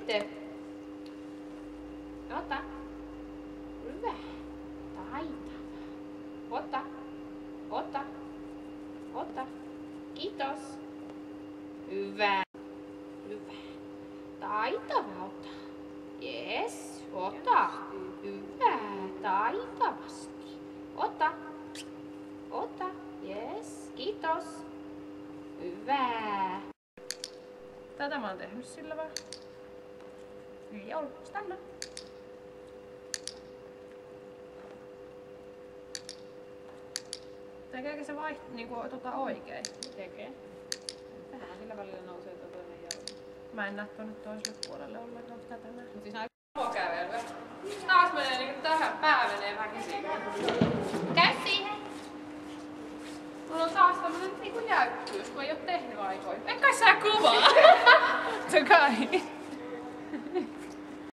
Sitten. Ota. Hyvä. Taitava. Ota. Ota. Ota. Kiitos. Hyvä. Hyvä. Taitava ota. Yes. Ota. Hyvä. Taitavasti. Ota. Ota. Yes. Kiitos. Hyvä. Tätä mä oon tehnyt sillä vaan. Ei ollut. Stanna. Tekeekö se niinku oikein? Tekee. Vähän sillä välillä nousee toinen jalka. Mä en näe tonne toiselle puolelle ollenkaan tätä näin. Mut siis aika kävelyä. Taas menee niinku tähän, pää menee väkisin. Käy siihen! Mulla on taas tämmönen niinku jäykkyys, kun ei oo tehnyt aikoihin. En kai sä kuvaa! Tokai.